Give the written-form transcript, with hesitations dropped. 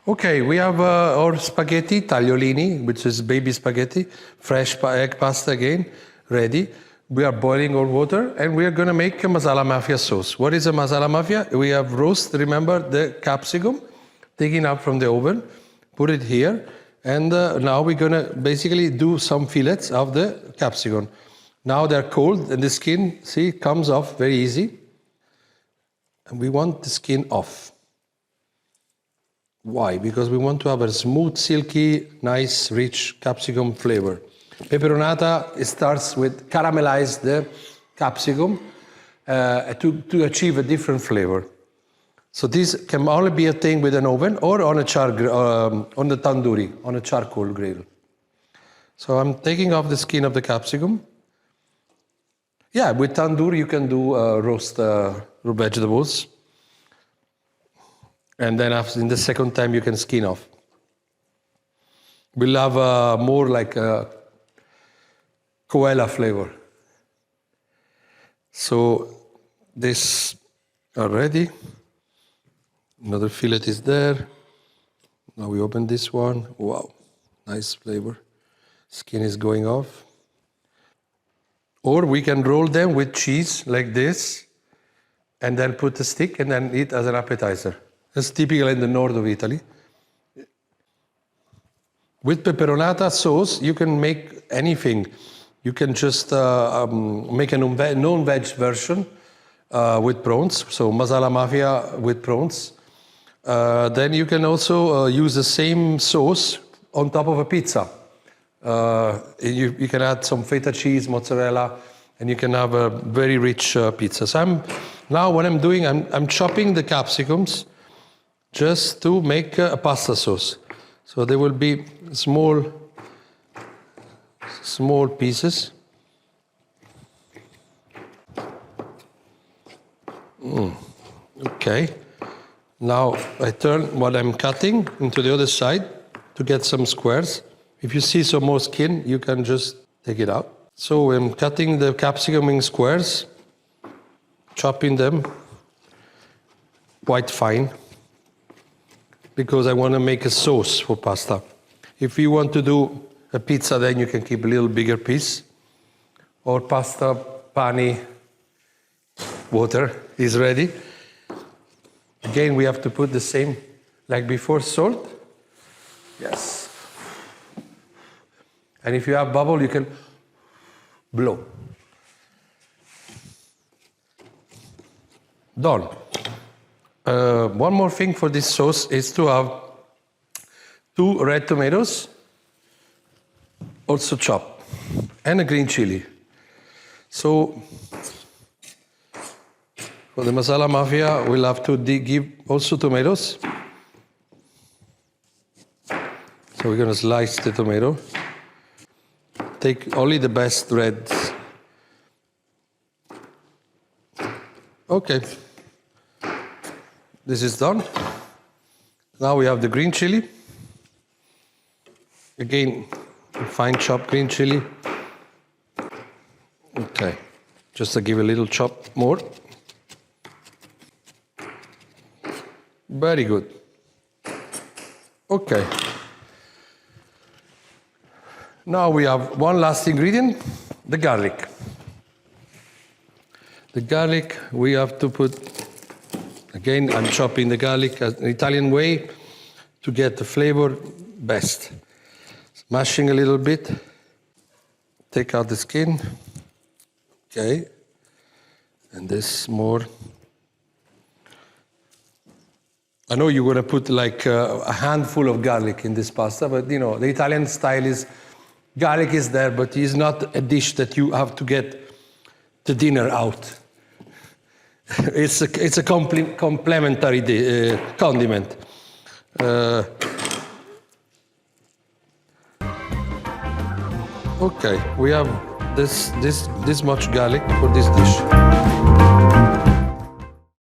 Okay, we have our spaghetti, tagliolini, which is baby spaghetti, fresh egg pasta again, ready. We are boiling our water and we are going to make a masala mafia sauce. What is a masala mafia? We have roast, remember, the capsicum, taken up from the oven, put it here, and now we're going to basically do some fillets of the capsicum. Now they're cold and the skin, see, comes off very easy. And we want the skin off. Why? Because we want to have a smooth, silky, nice, rich capsicum flavor. Peperonata, it starts with caramelize the capsicum to achieve a different flavor. So this can only be attained with an oven or on a on the tandoori, on a charcoal grill. So I'm taking off the skin of the capsicum. Yeah, with tandoor you can do roast vegetables. And then after, in the second time, you can skin off. We'll have more like a koala flavor. So this are ready. Another fillet is there. Now we open this one. Wow, nice flavor. Skin is going off. Or we can roll them with cheese like this, and then put a stick and then eat as an appetizer. That's typical in the north of Italy. With peperonata sauce, you can make anything. You can just make a non-veg version with prawns, so masala mafia with prawns. Then you can also use the same sauce on top of a pizza. You can add some feta cheese, mozzarella, and you can have a very rich pizza. So now what I'm doing, I'm chopping the capsicums just to make a pasta sauce. So there will be small pieces. Okay. Now I turn what I'm cutting into the other side to get some squares. If you see some more skin, you can just take it out. So I'm cutting the capsicum in squares, chopping them quite fine, because I want to make a sauce for pasta. If you want to do a pizza, then you can keep a little bigger piece. Or pasta, pani, water is ready. Again, we have to put the same like before, salt. Yes. And if you have bubble, you can blow. Done. One more thing for this sauce is to have 2 red tomatoes, also chopped, and a green chili. So for the masala mafia, we'll have to give also tomatoes. So we're going to slice the tomato. Take only the best reds. Okay. This is done. Now we have the green chili. Again, fine chopped green chili. Okay, just to give a little chop more. Very good. Okay. Now we have one last ingredient, the garlic. The garlic we have to put. Again, I'm chopping the garlic an Italian way to get the flavor best. Mashing a little bit. Take out the skin. Okay. And this more. I know you're going to put like a handful of garlic in this pasta, but you know, the Italian style is garlic is there, but it's not a dish that you have to get the dinner out. It's a complementary condiment. Okay, we have this much garlic for this dish.